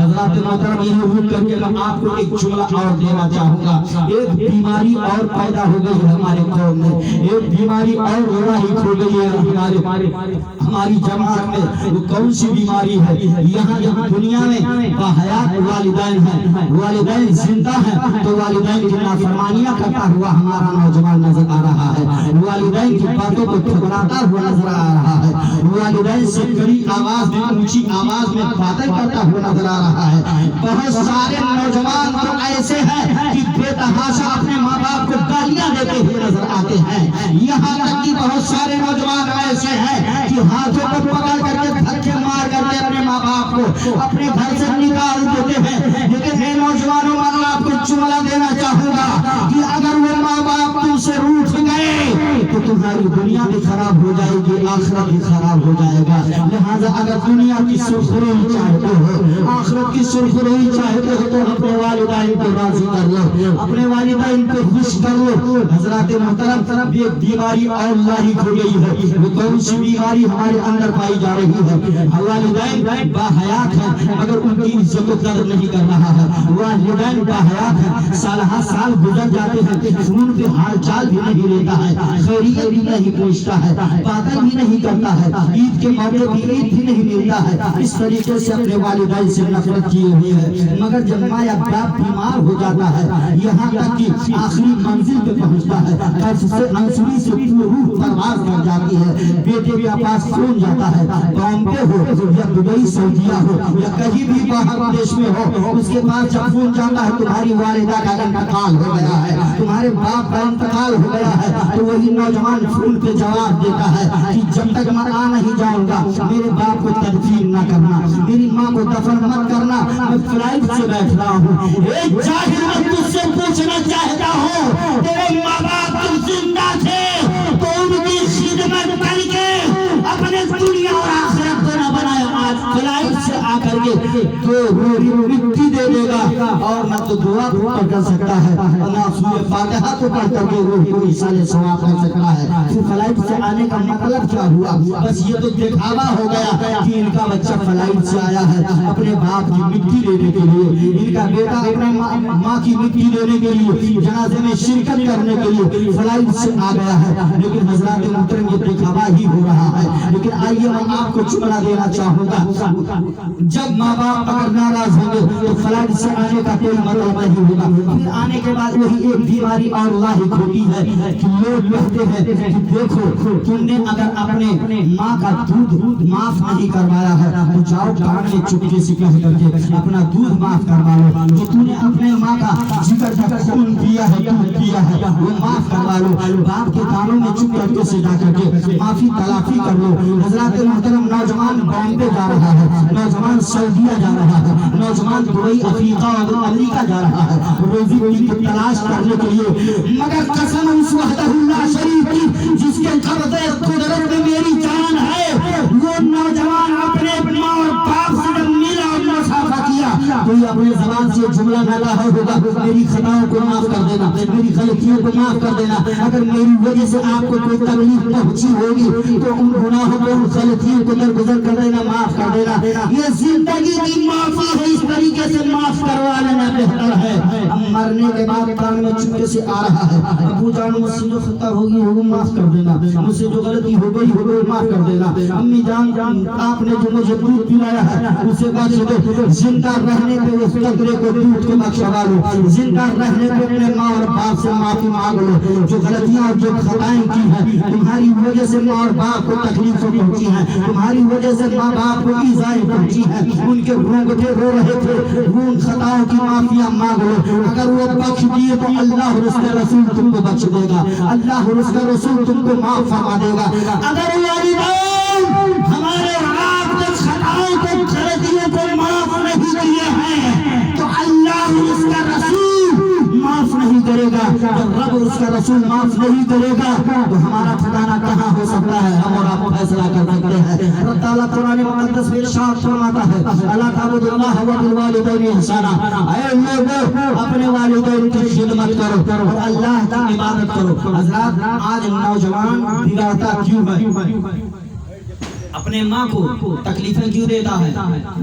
حضرات محترم یہ رک کر کے میں آپ کو ایک جملہ اور دینا چاہوں گا۔ ایک بیماری اور پیدا ہو گئی ہے ہمارے قوم میں، ایک بیماری اور لاحق ہو گئی ہے ہماری جماعت میں۔ وہ کون سی بیماری ہے؟ یہاں دنیا میں باحیات والدین ہیں، والدین زندہ ہیں تو والدین کی نافرمانیاں کرتا ہوا ہمارا نوجوان نظر آ رہا ہے، والدین کی باتوں کو ٹھکراتا ہوا نظر آ رہا ہے، والدین سے کڑی آواز میں اونچی آواز میں باتیں کرتا ہوا نظر آ رہا ہے۔ بہت سارے نوجوان تو ایسے ہیں کہ بے تحاشا اپنے ماں باپ کو گالیاں دیتے ہوئے نظر آتے ہیں۔ یہاں تک کہ بہت سارے نوجوان ایسے ہیں کہ ہاتھوں کو پکڑ کر کے دھکے مار کر کے اپنے ماں باپ کو اپنے گھر سے نکال دیتے ہیں۔ لیکن میں نوجوانوں میں آپ کو جملہ دینا چاہوں گا کہ اگر وہ ماں باپ تم سے روٹھ گئے تو تمہاری دنیا بھی خراب ہو جائے گی، آخرت بھی خراب ہو جائے گا۔ لہذا اگر دنیا کی سرخروئی چاہتے ہو، آخرت کی سرخروئی چاہتے ہو تو اپنے والدین کو راضی کر لو، اپنے والدین کو خوش کر لو۔ حضرات محترم یہ بیماری اور لاحق ہو گئی ہے۔ وہ کون سی بیماری ہمارے اندر پائی جا رہی ہے؟ والدین باحیات ہیں مگر ان کی عزت و قدر نہیں کر رہا ہے، والدین باحیات ہیں سالہ سال گزر جاتے ہیں، ان کے حال چال بھی نہیں لیتا ہے، خیریت بھی نہیں پوچھتا ہے، باتیں بھی نہیں کرتا ہے، عید کے موقع بھی عید بھی نہیں ملتا ہے۔ اس طریقے سے اپنے والدین سے نفرت کیے ہوئے ہے۔ مگر جب ماں یا باپ بیمار ہو جاتا ہے، یہاں تک کہ آخری منزل پہ پہنچتا ہے، قرض سے انسوری سے روح پرواز کر جاتی ہے، بیٹے کے پاس فون جاتا ہے، بامبے ہو یا دبئی سعودیہ ہو یا کہیں بھی باہر دیش میں ہو، اس کے پاس جب فون جاتا ہے تمہاری والدہ کا انتقال ہو گیا ہے، تمہارے باپ کا انتقال ہو گیا ہے، تو وہی نوجوان فون پہ جواب دیتا ہے کہ جب تک میں آ نہیں جاؤں گا میرے باپ کو تدفین نہ کرنا، میری ماں کو دفن مت کرنا، میں فلائٹ سے بیٹھ رہا ہوں۔ اے جاہل، میں تجھ سے پوچھنا چاہتا ہوں، تیرے ماں باپ جب زندہ تھے تو ان کی خدمت کر کے اپنے دنیا اور آخرت کو نہ بنایا، آج فلائٹ سے آ کر کے تو مٹی دے دے گا اور نہ تو دعا پڑھ کر سکتا ہے، نہ سورہ فاتحہ کو پڑھ کر کے روح کو ایصال ثواب کر سکتا ہے۔ پھر فلائٹ سے آنے کا مطلب کیا ہوا؟ بس یہ تو دکھاوا ہو گیا کہ ان کا بچہ فلائٹ سے آیا ہے اپنے باپ کی مٹی لینے کے لیے، ان کا بیٹا اپنے ماں کی مٹی لینے کے لیے، جنازے میں شرکت کرنے کے لیے فلائٹ سے آ گیا ہے۔ لیکن حضرات محترم یہ دکھاوا ہی ہو رہا ہے۔ لیکن آئیے میں آپ کو جملہ دینا چاہوں گا، جب ماں باپ اگر ناراض ہوں گے تو فلائٹ سے آنے کا کوئی مطلب نہیں ہوگا۔ پھر آنے کے بعد وہی ایک بیماری اور لاحق ہوتی ہے کہ لوگ کہتے ہیں کہ دیکھو تم نے اگر اپنے ماں کا دودھ معاف نہیں کروایا ہے تو جاؤ کان میں چپکے سے کہہ کر کے اپنا دودھ معاف کروا لو، جو تم نے اپنے ماں کا جگر کا خون پیا ہے، دودھ پیا ہے، وہ معاف کروا لو، باپ کے کانوں میں چپ کر کے سے جا کر کے معافی تلافی کر لو۔ حضرات محترم نوجوان بامبے جا رہا ہے، نوجوان سعودیہ جا رہا ہے، نوجوان دبئی، افریقہ اور امریکہ جا رہا ہے روزی کی تلاش کرنے کے لیے، مگر قسم اس وحدہ لا شریک کی جس کے قبضے قدرت میں میری جان ہے، وہ نوجوان اپنے ماں اور باپ سے جب ملا اور مصافحہ کیا، کوئی اپنے زبان سے جملہ نہ کہا ہوگا میری خطاؤں کو معاف کر دینا، میری غلطیوں کو معاف کر دینا، اگر میری وجہ سے آپ کو کوئی تکلیف پہنچی ہوگی تو ان گناہوں کو، ان غلطیوں کو درگزر کر دینا، معاف کر دینا۔ یہ زندگی کی معافی ہے، اس طریقے سے معاف کروا لینا بہتر ہے۔ اب مرنے کے بعد کان میں چپکے سے آ رہا ہے، ابو جان مجھ سے جو خطا ہوگی وہ معاف کر دینا، مجھ سے جو غلطی ہو گئی معاف کر دینا، امی جان آپ نے جو مجھے دودھ پلایا ہے اسے بخش دو، زندہ رہنے پہ اس قطرے کو دودھ کو بخشوا لو، زندہ رہنے پہ اپنے ماں اور باپ سے معافی مانگ لو، جو غلطیاں اور جو خطائیں کی ہیں تمہاری وجہ سے ماں اور باپ کو تکلیفیں پہنچی ہیں، تمہاری وجہ سے ماں باپ کو ایذائیں پہنچی ہیں، ان کے رونگٹے رو رہے تھے، ان خطاؤں کی معافیاں مانگ لو، اگر وہ بخش دیے تو اللہ اور اس کا رسول تم کو بخش دے گا، اللہ اور اس کا رسول تم کو معاف فرما دے گا۔ اگر والدین ہمارے آپ کے خطاؤں کو، غلطیوں کو معاف نہیں کیے ہیں تو اللہ اور اس کا رسول معاف نہیں کرے گا، جب رب اور اس کا رسول معاف نہیں کرے گا تو ہمارا ٹھکانہ کہاں ہو سکتا ہے؟ ہم اور آپ فیصلہ کر سکتے ہیں۔ اللہ تعالیٰ قرآن مقدس میں ارشاد فرماتا ہے الا تعبدوا اللہ وبالوالدین احسانا، اے لوگوں اپنے والدین کی خدمت کرو اور اللہ کی عبادت کرو۔ حضرات آج نوجوان بگڑتا کیوں ہے؟ اپنے ماں کو تکلیفیں کیوں دیتا ہے؟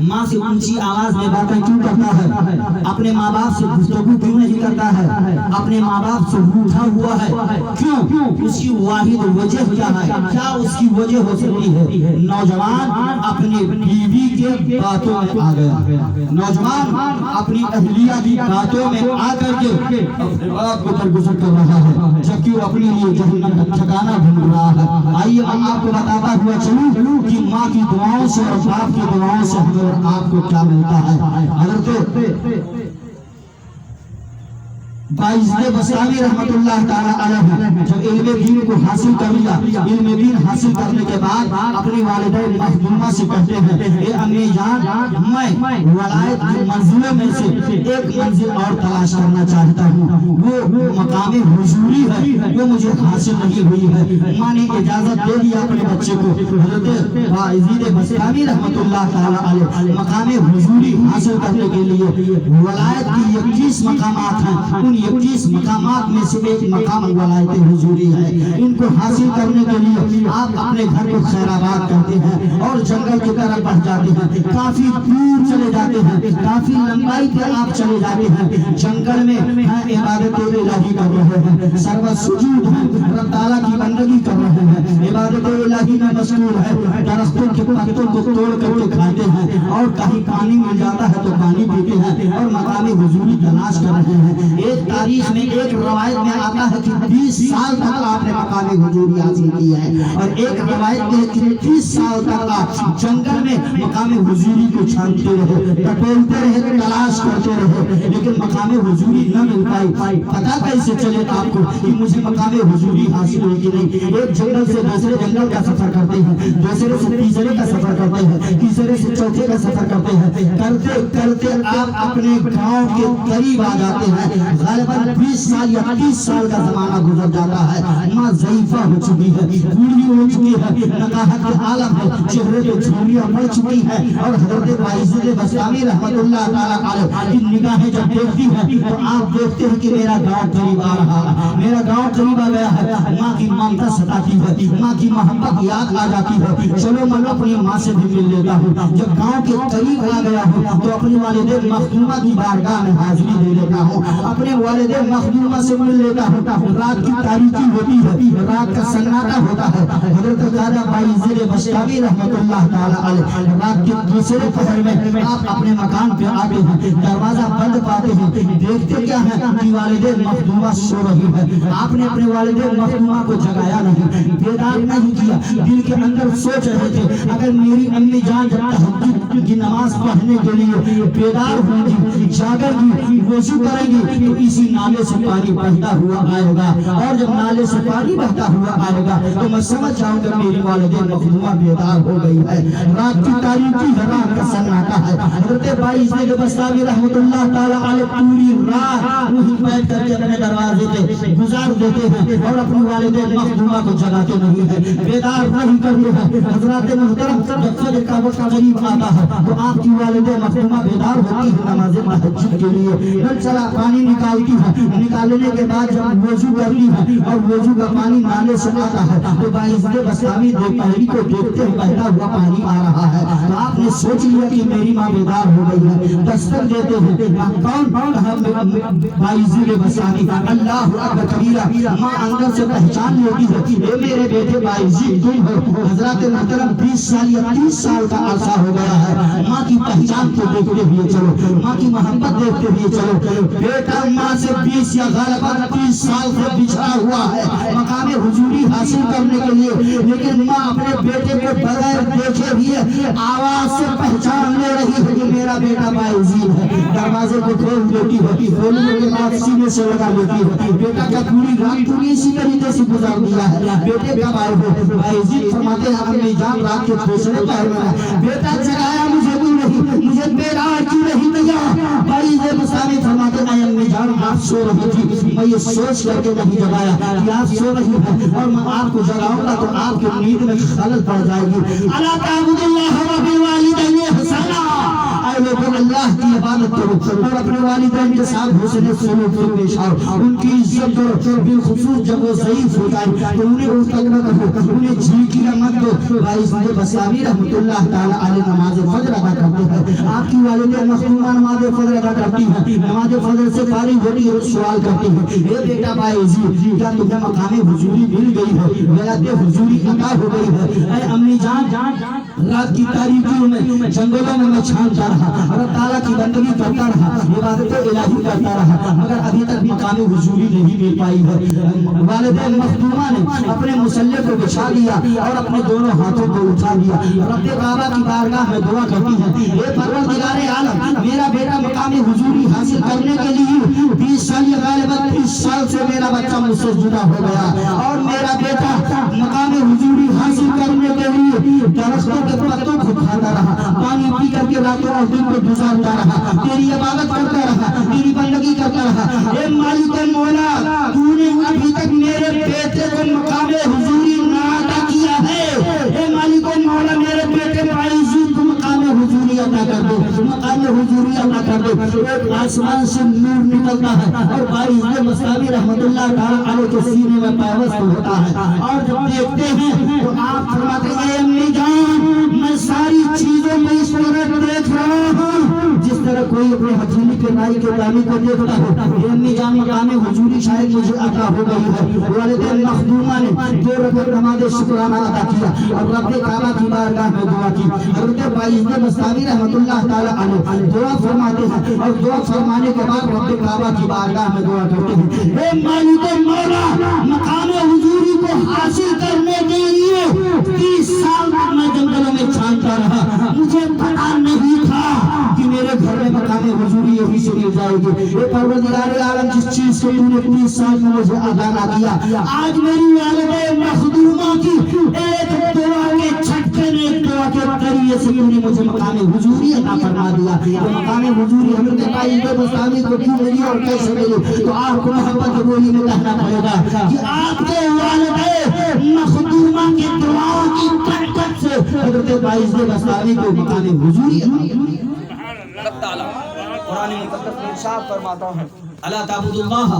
ماں سے اونچی آواز میں باتیں کیوں کرتا ہے؟ اپنے ماں باپ سے گفتگو کیوں نہیں کرتا ہے؟ اپنے ماں باپ سے روٹھا ہوا ہے کیوں؟ اس کی واحد وجہ کیا ہے؟ کیا اس کی وجہ ہو سکتی ہے؟ نوجوان اپنی بیوی کے باتوں میں آ گیا، نوجوان اپنی اہلیہ کی باتوں میں آ کر کے اپنے باپ کو درگزر کر رہا ہے، جبکہ وہ اپنے لیے جہنم کا ٹھکانہ ڈھونڈ رہا ہے۔ آئیے میں آپ کو بتاتا ہوا چلوں کہ ماں کی دعاؤں سے اور باپ کی دعاؤں سے ہمیں اور آپ کو کیا ملتا ہے۔ حضرت باعزید بسطامی رحمت اللہ تعالی علیہ جب علم دین کو حاصل کر لیا، علم دین حاصل کرنے کے بعد اپنی والدین مخدومہ سے کہتے ہیں اے امی جان، میں ولایت کی منزلوں میں سے ایک منزل اور تلاش کرنا چاہتا ہوں، وہ مقام حضوری ہے، وہ مجھے حاصل نہیں ہوئی ہے۔ ماں نے اجازت دے دیا اپنے بچے کو۔ حضرت باعزید بسطامی رحمت اللہ تعالی علیہ مقام حضوری حاصل کرنے کے لیے ولایت کی 21 مقامات ہیں، ان 21 مقامات میں سے ایک مقام ولایت حضوری ہے۔ ان کو حاصل کرنے کے لیے آپ اپنے گھر کو خیرآباد کرتے ہیں اور جنگل کی طرف بڑھ جاتے ہیں، کافی دور چلے جاتے ہیں، کافی لمبائی پہ آپ چلے جاتے ہیں، جنگل میں عبادت الہی کر رہے ہیں، سرو سجود ہیں، رب تعالیٰ کی بندگی کر رہے ہیں، عبادت الہی میں مشغول ہے، درختوں کے پتوں کو توڑ کر کے کھاتے ہیں اور کہیں پانی مل جاتا ہے تو پانی پیتے ہیں اور مقام حضوری تلاش کر رہے ہیں۔ ایک تاریخ میں ایک روایت میں آتا ہے کہ 20 سال تک آپ نے مقام حضوری حاصل کی ہے، اور ایک روایت میں کہ 30 سال تک آپ جنگل میں مقام حضوری کو چھانتے رہے، ٹٹولتے رہے، تلاش کرتے رہے، لیکن مقام حضوری نہ مل پائی۔ پتہ کیسے چلے آپ کو کہ مجھے مقام حضوری حاصل ہوئی کہ نہیں؟ ایک جنگل سے دوسرے جنگل کا سفر کرتے ہیں، دوسرے سے تیسرے کا سفر کرتے ہیں، تیسرے سے چوتھے کا سفر کرتے ہیں، کرتے کرتے آپ اپنے گاؤں کے قریب آ جاتے ہیں۔ غالباً 20 سال یا 30 سال کا زمانہ گزر جاتا ہے، ماں ضعیفہ ہو چکی ہے، بوڑھی ہو چکی ہے، نقاہت کے عالم ہے، چہرے پہ جھریاں پڑ چکی ہے، اور حضرت باعزید بسطامی رحمت اللہ تعالیٰ علیہ کی نگاہیں جب دیکھتی ہیں تو آپ دیکھتے ہیں کہ میرا گاؤں قریب آ رہا ہے، میرا گاؤں قریب آ گیا ہے۔ ماں کی ممتا ستاتی ہے، ماں کی محبت یاد آ جاتی ہے، چلو میں اپنی ماں سے بھی مل لیتا ہوں۔ جب گاؤں کے قریب آ گیا ہوں تو اپنی والدین مخدومہ کی بارگاہ میں حاضری دے لیتا ہوں، اپنے والدین مخدومہ سے مل لیتا ہوں۔ رات کی تاریکی ہوتی ہے، رات کا سناٹا ہوتا ہے۔ حضرت خواجہ باعزید بسطامی رحمت اللہ تعالی علیہ رات کے دوسرے پہر میں آپ اپنے مکان پہ آتے ہیں، دروازہ بند پاتے ہیں، دیکھتے کیا ہے کہ والدین مخدومہ سو رہی ہے۔ آپ نے اپنے والدین مخدومہ کو جگایا نہیں، بیدار نہیں کیا، دل کے اندر سوچ رہے تھے اگر میری امی جان جب تہجد کی نماز پڑھنے کے لیے بیدار ہوں گی، جاگر گی، وضو کریں گی تو اسی نالے سے پانی بہتا ہوا آئے گا، اور جب نالے سے پانی بہتا ہوا آئے گا تو میں سمجھ جاؤں گا میری والدین مخدومہ بیدار ہو گئی ہے۔ رات کی تاریکی ہے، رات کا سناٹا ہے۔ حضرت باعزید بسطامی رحمت اللہ تعالی علیہ پوری رات وہیں بیٹھ کر کے اپنے دروازے پہ گزار دیتے ہیں اور اپنی والدین مخدومہ کو جگاتے نہیں ہیں، بیدار نہیں کرتے ہیں۔ حضرات محترم جب فجر کا وقت قریب آتا ہے تو آپ کی والدین مخدومہ بیدار ہوتی ہے نماز تہجد کے لیے، نل چلا پانی نکالتی ہے، نکالنے کے بعد جب وضو کرتی ہے اور وضو کا پانی نالے سے آتا ہے تو باعزید بسطامی دوپہری کو دیکھتے ہوئے بہتا ہوا پانی آ رہا ہے، تو آپ نے سوچ لیا کہ میری ماں بیدار ہو گئی ہے۔ دستک دیتے ہیں، کون باعزید بسطامی، اللہ اکبر کبیرہ، ماں اندر سے پہچان لیتی ہے اے میرے بیٹے باعزید تم ہو۔ حضرات محترم 20 سال یا 30 سال کا عرصہ ہو گیا ہے، ماں کی پہچان کو دیکھتے ہوئے چلو، ماں کی محبت دیکھتے ہوئے چلو، بیٹا ماں سے 20 یا غالباً 30 سال سے بچھڑا ہوا ہے مقام حضوری حاصل کرنے کے لیے، لیکن ماں اپنے بیٹے کو بغیر دیکھے ہوئے آواز سے پہچان لے رہی ہے کہ میرا بیٹا باعزید ہے۔ دروازے کو کھول دیتی ہے، کھولنے کے بعد سینے سے لگا لیتی ہے، بیٹا کا پوری رات تو اسی طریقے سے گزار دیا ہے، بیٹے کب آئے ہو؟ باعزید فرماتے ہیں امی جان رات کے دوسرے پہر میں بیٹا جگایا مجھے بھی نہیں، مجھے بیدار کیوں نہیں کیا؟ باعزید بسطامی فرماتے ہیں امی جان آپ سو رہی تھی، میں یہ سوچ کر کے نہیں جگایا کہ آپ سو رہی ہیں اور میں آپ کو جگاؤں گا تو آپ کی نیند میں خلل پڑ جائے گی۔ الا تعبدوا اللہ وبالوالدین احسانا، اے والوں کو اللہ کی عبادت کرو اور اپنے والدین کے ساتھ حسن سلوک سے پیش آؤ، ان کی عزت کرو، بالخصوص جب وہ ضعیف ہو جائے تو انہیں اس تک نہ کرو، انہیں جھیکی نہ مت دو۔ بھائی صاحب بسامی رحمۃ اللہ تعالی علیہ نماز فجر ادا کرتے ہیں، آپ کی والدہ مخدومہ نماز فجر ادا کرتی ہیں، نماز فجر سے فارغ ہوتی ہے سوال کرتی ہے، اے بیٹا بھائی کیا تمہیں مقام حضوری مل گئی ہے، غیرت حضوری عطا ہو گئی ہے؟ اے امی جان، رات کی تاریکیوں میں جنگلوں میں چھانتا رہا، اللہ تعالیٰ کی بندگی کرتا رہا، عبادت الہی کرتا رہا، مگر ابھی تک مقام حضوری نہیں مل پائی ہے۔ والدہ مخدومہ نے اپنے مسلح کو بچھا دیا اور اپنے دونوں ہاتھوں کو اٹھا دیا، رب کعبہ کی بارگاہ میں دعا کرتی ہے، اے پروردگار عالم، میرا بیٹا مقام حضوری حاصل کرنے کے لیے 20 سال یا غالباً 30 سال سے میرا بچہ مجھ سے جدا ہو گیا، اور میرا بیٹا مقام حضوری حاصل کرنے کے لیے درختوں کے پتوں کو کھاتا رہا، پانی پی کر کے راتوں اور دن کو گزارتا رہا، تیری عبادت کرتا رہا، تیری بندگی کرتا رہا۔ اے مالک مولا، تو نے ابھی تک میرے بیٹے کو مقام حضوری نہ عطا کیا ہے، اے مالک مولا میرے بیٹے باعزت کو مقام حضوری عطا کر دو، مقام حضوری عطا کر دو۔ ایک آسمان سے نور نکلتا ہے اور باعزت مصطفی رحمت اللہ تعالی علیہ کے سینے میں پیوست ہوتا ہے، اور جب دیکھتے ہیں تو آپ فرماتے ہیں اے امی جان، میں ساری چیزوں میں اس طرح دیکھ رہا ہوں جس طرح کوئی اپنے ہتھیلی کے نائی کے دانے کو دیکھتا ہو۔ اے امی جان، مقام حضوری شاید مجھے عطا ہو گئی ہے۔ والدہ مخدومہ نے 2 رکعت نماز شکرانہ ادا کیا اور رب کعبہ کی بارگاہ میں دعا کی۔ حضرت باعزت مصطفی رحمت اللہ تعالی علیہ دعا فرماتے ہیں اور دعا فرمانے کے بعد رب کعبہ کی بارگاہ میں دعا کرتے ہیں، اے مالک مولا، مقام حضوری کو حاصل کرنے کے لیے 30 سال تک میں جنگلوں میں چھانتا رہا، مجھے پتا نہیں تھا کہ میرے گھر میں مقام حضوری یہی سے مل جائے گی۔ اے پروردگار عالم، جس چیز سے تو نے 30 سال میں مجھے آگاہ نہ کیا، آج میری والدہ مخدومہ کی ایک دعا کے چھٹکے نے، ایک دعا کے ذریعے سے تو نے مجھے مقام حضوری عطا فرما دیا۔ یہ مقام حضوری حضرت باعزت مصطفی کو کیوں ملی اور کیسے ملی؟ تو آپ کو محبت بولی میں کہنا پڑے گا کہ آپ کے والدہ مخدومہ کی دعاؤں کی برکت سے حضرت باعزت مصطفی کو مقام حضوری عطا فرما۔ قرآن مقدس میں ارشاد فرماتا ہے، اللہ تعبد اللہ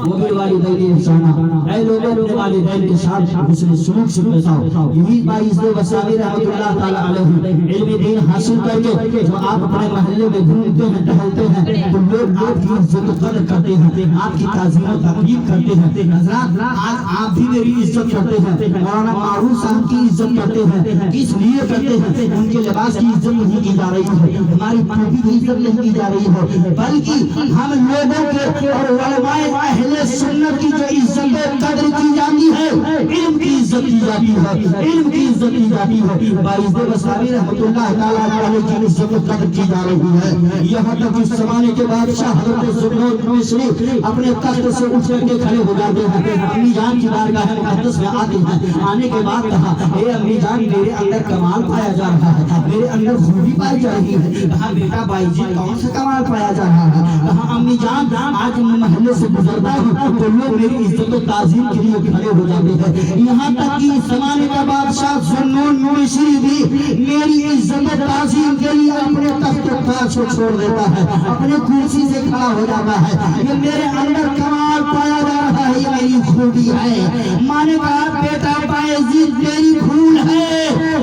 وبالوالدین احسانا، اے لوگوں اپنے والدین کے ساتھ حسن سلوک سے پیش آؤ۔ یہی باعث وسامی رحمۃ اللہ تعالی علیہ علم دین حاصل کر کے جو آپ اپنے محلے میں گھومتے ہیں ٹہلتے ہیں تو لوگ آپ کی عزت و قدر کرتے ہیں، آپ کی تعظیم و تقریب کرتے ہیں۔ حضرات آج آپ بھی میری عزت کرتے ہیں، مولانا معروف صاحب کی عزت کرتے ہیں، کس لیے کرتے ہیں؟ ان کے لباس کی عزت نہیں کی جا رہی ہے، ہماری ٹوپی کی عزت نہیں کی جا رہی ہے، بلکہ ہم لوگوں کے اور علماء اہل سنت کی جو عزت قدر کی جاتی ہے، علم کی عزت کی جاتی ہے، علم کی عزت کی جاتی ہے۔ باعزت مصطفی رحمت اللہ تعالی علیہ کی عزت قدر کی جا رہی ہے، یہاں تک اس زمانے کے بادشاہ حضرت سنون مصری اپنے تخت سے اٹھ کر کے کھڑے ہو جاتے ہیں، امی جان کی بارگاہ مقدس میں آتے ہیں، آنے کے بعد کہا اے امی جان، میرے اندر کمال پایا جا رہا ہے، میرے اندر خوبی پائی جا رہی ہے۔ کہا بیٹا باعزت کون سا کمال پایا جا رہا ہے؟ کہا امی جان، آج محلے سے گزرتا ہوں تو لوگ میری عزت و تعظیم کے لیے کھڑے ہو جاتے ہیں، یہاں تک کہ اس زمانے کا بادشاہ ذوالنون مصری بھی میری عزت و تعظیم کے لیے اپنے تخت و تاج کو چھوڑ دیتا ہے، اپنے کرسی سے کھڑا ہو جاتا ہے۔ یہ میرے اندر کمال پایا جا رہا ہے، یہ میری خوبی ہے۔ ماں نے کہا بیٹا باعزت تیری بھول ہے،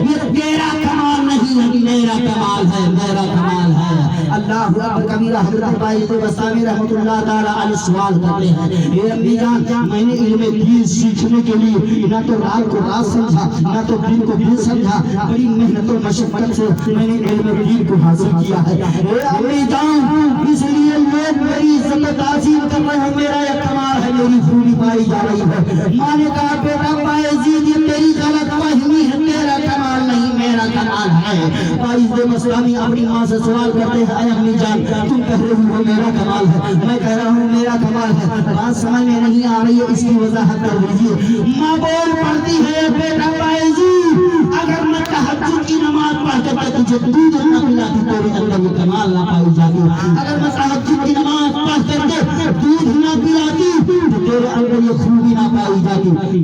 یہ تیرا کمال نہیں ہے، میرا کمال ہے، میرا کمال ہے۔ اللہ اکبر کبیرہ۔ حضرت باعزت مصطفی رحمت اللہ تعالی علیہ سوال کرتے ہیں، اے امی جان، میں نے علم دین سیکھنے کے لیے نہ تو رات کو رات سمجھا، نہ تو دن کو دن سمجھا، بڑی محنت و مشقت سے میں نے علم دین کو حاصل کیا ہے۔ اے امی جان، اس لیے لوگ میری عزت و تعظیم کر رہے ہیں، میرا یہ کمال ہے، میری خوبی پائی جا رہی ہے۔ ماں نے کہا بیٹا باعزت یہ تیری غلط فہمی ہے، تیرا کمال نہیں، میرا کمال ہے۔ باعزت مصطفی اپنی ماں سے سوال کرتے ہیں، اے امی جان، تم کہہ رہے ہو میرا کمال ہے، میں کہہ رہا ہوں میرا کمال ہے، بات سمجھ میں نہیں آ رہی ہے، اس کی وضاحت کر دیجیے۔ ماں بول پڑتی ہے بیٹا باعزت، اگر میں تہجد کی نماز پڑھ کر تجھے دودھ نہ پلاتی تو میرے اندر یہ کمال نہ پائی جاتی، اگر میں تہجد کی نماز پڑھ کر کے دودھ نہ پلاتی تو تیرے اندر یہ خوبی نہ پائی جاتی۔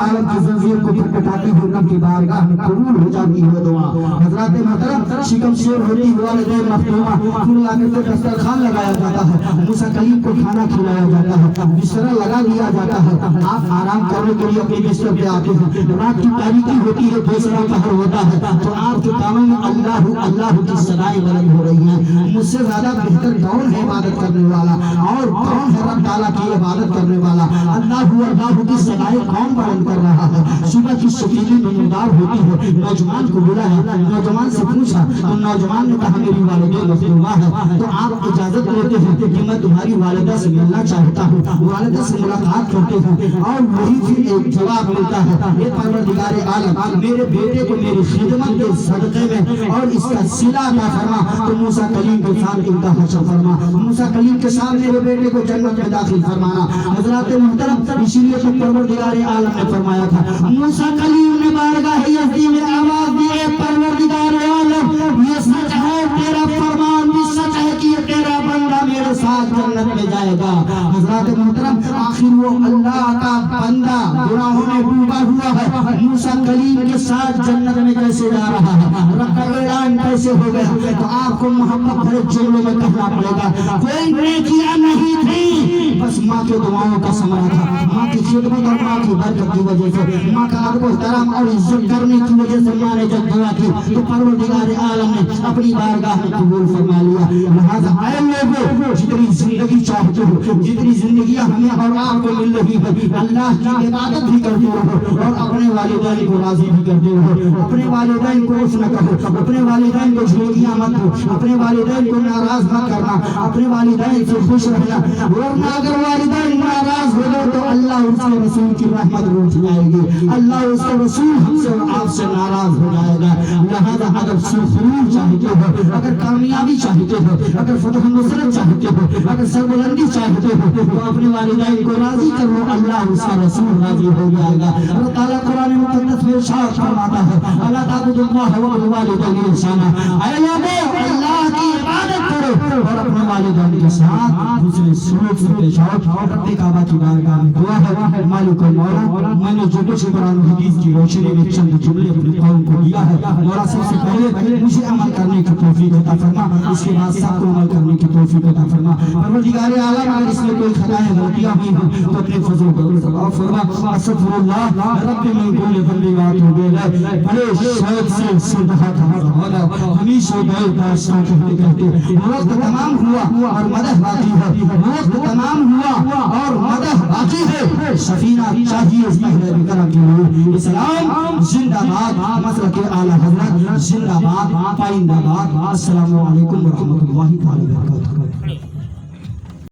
عالم کی زنجیر کو پھٹپھٹاتے ہوئے رب کی بارگاہ میں قبول ہو جاتی ہے دعا۔ حضرات محترم شکم شیر ہوتی والدین مختومہ پھر لا کر کے دسترخوان لگایا جاتا ہے، موسیٰ کلیم کو کھانا کھلایا جاتا ہے، بستر لگا دیا جاتا ہے، آپ آرام کرنے کے لیے اپنے بستر پہ آتے ہیں، رات کی تاریکی ہوتی ہے، دوسرا پہر ہوتا ہے تو آپ کے کانوں میں اللہ اللہ کی صدائیں بلند ہو رہی ہیں۔ مجھ سے زیادہ بہتر کون ہے عبادت کرنے والا اور کون ہے رب تعالیٰ کی عبادت کرنے والا؟ اللہ کی صدائیں کون بلند کر رہا ہے؟ صبح کی شکیلی نمودار ہوتی ہے، نوجوان کو بلا ہے، نوجوان سے پوچھا تو نوجوان نے کہا میری والدہ مظلومہ ہے، تو آپ اجازت لیتے ہیں کہ میں تمہاری والدہ سے ملنا چاہتا ہوں، والدہ سے ملاقات کرتے ہیں اور وہی پھر ایک جواب ملتا ہے، اے پروردگار عالم میرے بیٹے کو میری خدمت کے صدقے میں اور اس کا صلہ عطا فرما۔ تو موسیٰ کلیم کے ساتھ ان کا حشر فرما، موسیٰ کلیم کے ساتھ میرے بیٹے کو جنت میں داخل فرمانا۔ حضرات محترم اسی لیے تو پروردگار عالم نے فرمایا تھا، موسیٰ کلیم نے بارگاہ یزدی میں آواز دی، اے پروردگار عالم یہ سچ ہے، تیرا فرمان بھی سچ ہے کہ یہ تیرا بندہ میرے ساتھ جنت میں جائے گا۔ حضرات محترم آخر وہ اللہ کا بندہ گناہوں میں ڈوبا ہوا ہے، موسیٰ کلیم کے ساتھ جنت میں کیسے جا رہا ہے؟ رب کا اعلان کیسے ہو گیا؟ تو آپ کو محبت بھرے جملوں میں کہنا پڑے گا، کوئی نیکیاں نہیں تھی، بس ماں کے دعاؤں کا ثمرہ تھا، ماں کی خدمت اور ماں کی برکت کی وجہ سے، ماں کا ادب و احترام اور عزت کرنے کی وجہ سے ماں نے جب دعا کی تو پروردگار عالم نے اپنی بارگاہ میں قبول فرما لیا۔ لہذا اے لوگوں جتنی زندگی چاہتے ہو، جتنی زندگیاں ہمیں اور آپ کو مل رہی ہے، اللہ کی عبادت بھی کرتے رہو اور اپنے والدین کو راضی بھی کرتے رہو، اپنے والدین کو اس نہ کہو، اپنے والدین کو جھولیاں مت دو، اپنے والدین کو ناراض نہ کرنا، اپنے والدین سے خوش رہنا، ورنہ اگر والدین ناراض ہو گئے تو اللہ اس کے رسول کی رحمت روٹ جائے گی، اللہ اس کے رسول ہم سے اور آپ سے ناراض ہو جائے گا۔ لہذا اگر سرخرو چاہتے ہو، اگر کامیابی چاہتے ہو، اگر فتح نصرت چاہتے ہو، اگر سربلندی چاہتے ہو تو اپنے والدین کو راضی کرو، اللہ اس کا رسول راضی ہو جائے گا۔ اللہ تعالیٰ قرآن مقدس میں ارشاد فرماتا ہے، اللہ تعبدوا اللہ وبالوالدین احسانا، اے لوگوں اللہ کی عبادت کرو اور اپنے والدین کے ساتھ حسن سلوک سے پیش آؤ۔ رب کعبہ کی بارگاہ میں دعا ہے، مالک المولا میں نے جو کچھ قرآن حدیث کی روشنی میں چند جملے اپنی قوم کو دیا ہے، مولا سب سے پہلے مجھے عمل کرنے کی توفیق عطا فرما، اس کے بعد سب کو عمل کرنے کی توفیق عطا فرما۔ پروردگار عالم اگر اس میں کوئی خطائیں غلطیاں ہوئی ہیں تو اپنے فضل و معاف فرما۔ استغفر اللہ رب من کل ذنب واتوب الیہ۔ بڑے شوق سے سنتا تھا مولا، ہمیشہ دعائیں داستان کہتے کہتے وقت تمام ہوا اور مدح باقی ہے، وقت تمام ہوا اور مدح باقی ہے۔ سفینہ چاہیے اس اہل کرم کے لیے، اسلام زندہ باد، مسلک اعلیٰ حضرت زندہ باد، پائندہ باد۔ السلام علیکم ورحمۃ اللہ وبرکاتہ۔